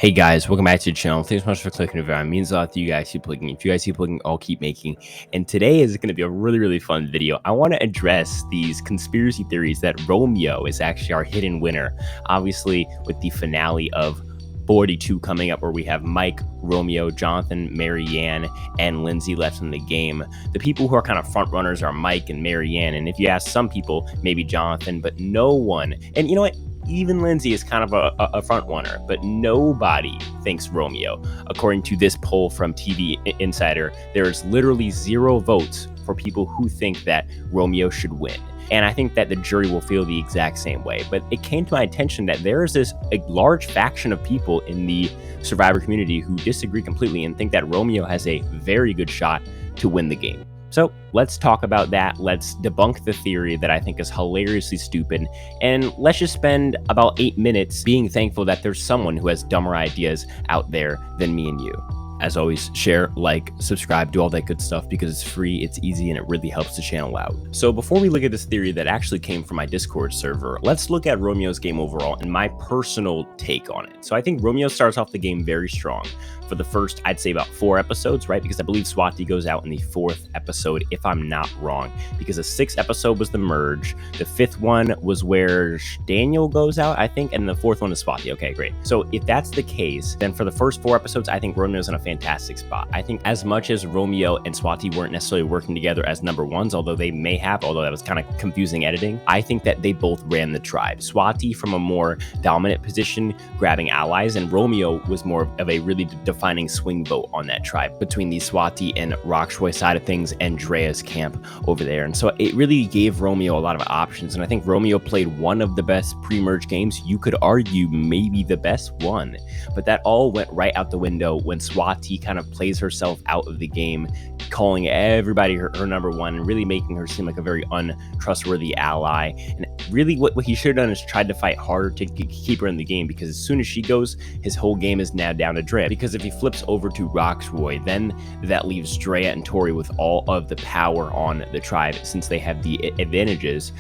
Hey guys, welcome back to the channel. Thanks so much for clicking over. It means a lot to you guys keep clicking. If you guys keep clicking, I'll keep making. And today is going to be a really fun video. I want to address these conspiracy theories that Romeo is actually our hidden winner. Obviously, with the finale of 42 coming up, where we have Mike, Romeo, Jonathan, Marianne, and Lindsay left in the game. The people who are kind of front runners are Mike and Marianne. And if you ask some people, maybe Jonathan, but no one. And you know what? Even Lindsay is kind of a front runner, but nobody thinks Romeo. According to this poll from TV Insider, there's literally 0 votes for people who think that Romeo should win. And I think that the jury will feel the exact same way. But it came to my attention that there is a large faction of people in the Survivor community who disagree completely and think that Romeo has a very good shot to win the game. So let's talk about that. Let's debunk the theory that I think is hilariously stupid. And let's just spend about 8 minutes being thankful that there's someone who has dumber ideas out there than me and you. As always, share, like, subscribe, do all that good stuff because it's free, it's easy, and it really helps the channel out. So before we look at this theory that actually came from my Discord server, let's look at Romeo's game overall and my personal take on it. So I think Romeo starts off the game very strong. For the first, I'd say about 4 episodes, right? Because I believe Swati goes out in the 4th episode, if I'm not wrong. Because the 6th episode was the merge. The 5th one was where Daniel goes out, I think. And the 4th one is Swati. Okay, great. So if that's the case, then for the first 4 episodes, I think Romeo's in a fantastic spot. I think as much as Romeo and Swati weren't necessarily working together as number ones, although they may have, although that was kind of confusing editing, I think that they both ran the tribe. Swati from a more dominant position, grabbing allies, and Romeo was more of a really defining swing vote on that tribe between the Swati and Rockshroy side of things and Drea's camp over there. And so it really gave Romeo a lot of options. And I think Romeo played one of the best pre-merge games. You could argue maybe the best one, but that all went right out the window when Swati kind of plays herself out of the game, calling everybody her number one and really making her seem like a very untrustworthy ally. And really what he should have done is tried to fight harder to keep her in the game, because as soon as she goes, his whole game is now down to Drea. Because if he flips over to Rockshroy, then that leaves Drea and Tori with all of the power on the tribe since they have the advantages.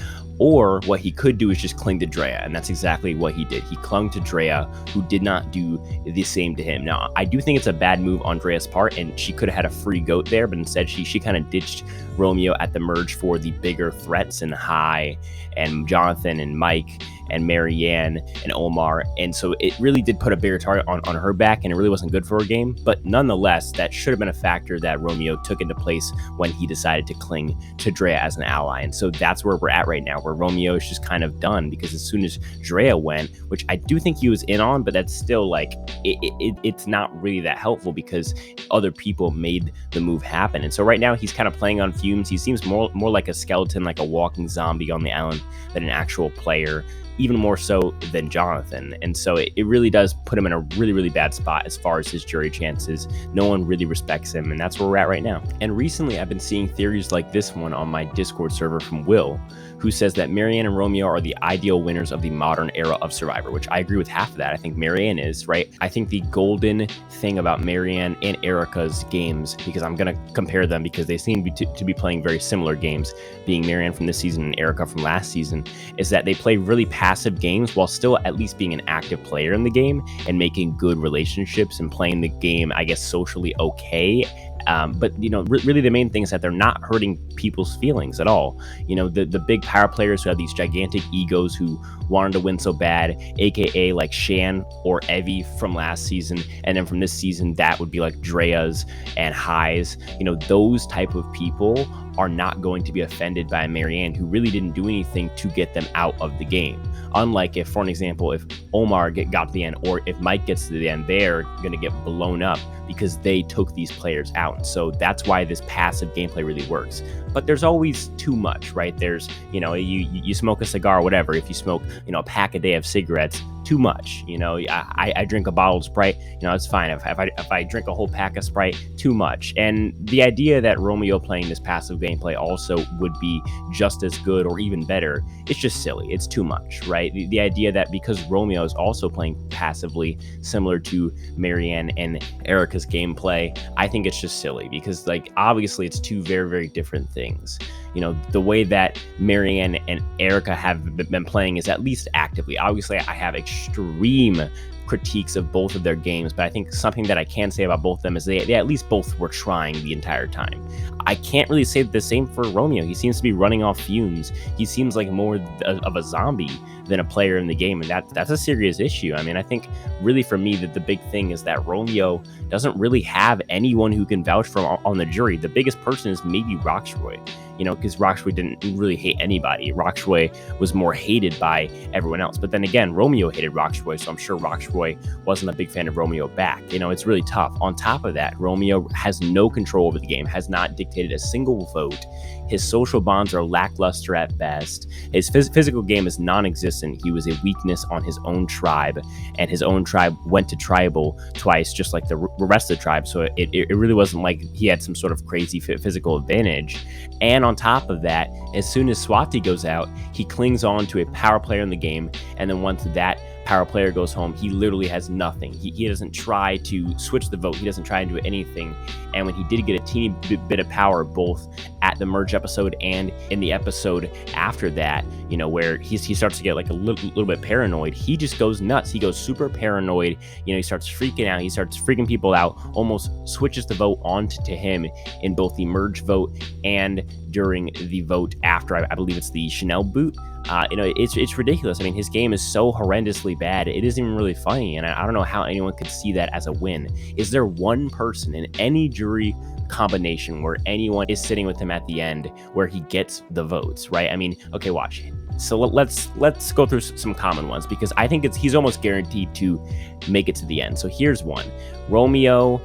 Or what he could do is just cling to Drea, and that's exactly what he did. He clung to Drea, who did not do the same to him. Now, I do think it's a bad move on Drea's part, and she could have had a free goat there, but instead she kind of ditched Romeo at the merge for the bigger threats and Hai and Jonathan and Mike and Marianne and Omar. And so it really did put a bigger target on her back, and it really wasn't good for her game. But nonetheless, that should have been a factor that Romeo took into place when he decided to cling to Drea as an ally. And so that's where we're at right now, where Romeo is just kind of done, because as soon as Drea went, which I do think he was in on, but that's still like, it's not really that helpful because other people made the move happen. And so right now he's kind of playing on fumes. He seems more like a skeleton, like a walking zombie on the island than an actual player, even more so than Jonathan. And so it really does put him in a really bad spot as far as his jury chances. No one really respects him, and that's where we're at right now. And recently I've been seeing theories like this one on my Discord server from Will, who says that Marianne and Romeo are the ideal winners of the modern era of Survivor, which I agree with half of that. I think Marianne is, right? I think the golden thing about Marianne and Erica's games, because I'm going to compare them because they seem to be playing very similar games, being Marianne from this season and Erica from last season, is that they play really passive games while still at least being an active player in the game and making good relationships and playing the game, I guess, socially okay. But, you know, really the main thing is that they're not hurting people's feelings at all. You know, the big power players who have these gigantic egos who wanted to win so bad, aka like Shan or Evie from last season, and then from this season that would be like Drea's and Hai's. You know, those type of people are not going to be offended by Marianne, who really didn't do anything to get them out of the game. Unlike if, for an example, if Omar got to the end, or if Mike gets to the end, they're going to get blown up because they took these players out. And so that's why this passive gameplay really works. But there's always too much, right? There's, you know, you smoke a cigar or whatever. If you smoke, you know, a pack a day of cigarettes, too much. You know, I drink a bottle of Sprite, you know, it's fine. If I drink a whole pack of Sprite, too much. And the idea that Romeo playing this passive gameplay also would be just as good or even better, it's just silly. It's too much, right? The idea that because Romeo is also playing passively, similar to Marianne and Erica's gameplay, I think it's just silly, because like obviously it's two very different things. You know, the way that Marianne and Erica have been playing is at least actively. Obviously, I have extreme critiques of both of their games, but I think something that I can say about both of them is they at least both were trying the entire time. I can't really say the same for Romeo. He seems to be running off fumes. He seems like more of a zombie than a player in the game, and that's a serious issue. I mean, I think really for me that the big thing is that Romeo doesn't really have anyone who can vouch for him on the jury. The biggest person is maybe Roxroy, because Roxroy didn't really hate anybody. Roxroy was more hated by everyone else. But then again, Romeo hated Roxroy, so I'm sure Roxroy wasn't a big fan of Romeo back. It's really tough. On top of that, Romeo has no control over the game, has not dictated a single vote. His social bonds are lackluster at best. His physical game is non-existent. He was a weakness on his own tribe, and his own tribe went to tribal twice, just like the rest of the tribe. So it really wasn't like he had some sort of crazy physical advantage. And on top of that, as soon as Swati goes out, he clings on to a power player in the game, and then once that power player goes home, he literally has nothing. He doesn't try to switch the vote. He doesn't try to do anything. And when he did get a teeny bit of power, both at the merge episode and in the episode after that, where he starts to get like a little bit paranoid, he just goes nuts. He goes super paranoid. He starts freaking out. He starts freaking people out, almost switches the vote onto him in both the merge vote and during the vote after, I believe it's the Chanel boot. It's ridiculous. I mean, his game is so horrendously bad. It isn't even really funny, and I don't know how anyone could see that as a win. Is there one person in any jury combination where anyone is sitting with him at the end where he gets the votes, right? I mean, okay, watch. So let's go through some common ones, because I think he's almost guaranteed to make it to the end. So here's one: Romeo,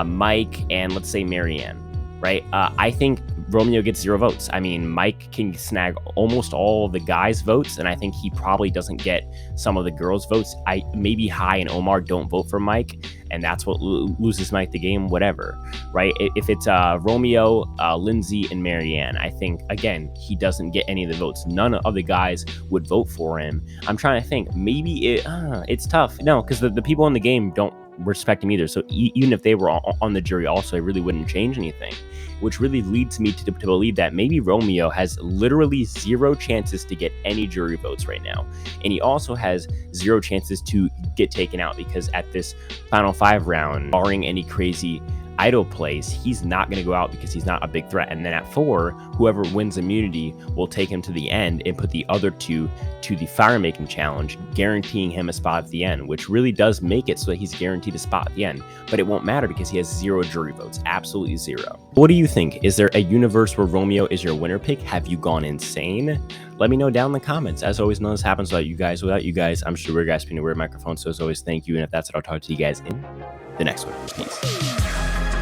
Mike, and let's say Marianne, right? I think Romeo gets 0 votes. I mean, Mike can snag almost all the guys' votes, and I think he probably doesn't get some of the girls' votes. Maybe Hai and Omar don't vote for Mike, and that's what loses Mike the game, whatever, right? If it's Romeo, Lindsay, and Marianne, I think, again, he doesn't get any of the votes. None of the guys would vote for him. I'm trying to think. Maybe it's tough. No, because the people in the game don't respect him either. So even if they were on the jury also, it really wouldn't change anything, which really leads me to believe that maybe Romeo has literally 0 chances to get any jury votes right now. And he also has 0 chances to get taken out, because at this final 5 round, barring any crazy idle plays, he's not going to go out because he's not a big threat. And then at 4, whoever wins immunity will take him to the end and put the other 2 to the fire making challenge, guaranteeing him a spot at the end, which really does make it so that he's guaranteed a spot at the end. But it won't matter because he has 0 jury votes, absolutely 0. What do you think? Is there a universe where Romeo is your winner pick? Have you gone insane? Let me know down in the comments. As always, none of this happens without you guys. Without you guys, I'm sure we're guys being a weird microphone. So as always, thank you. And if that's it, I'll talk to you guys in the next one. Peace.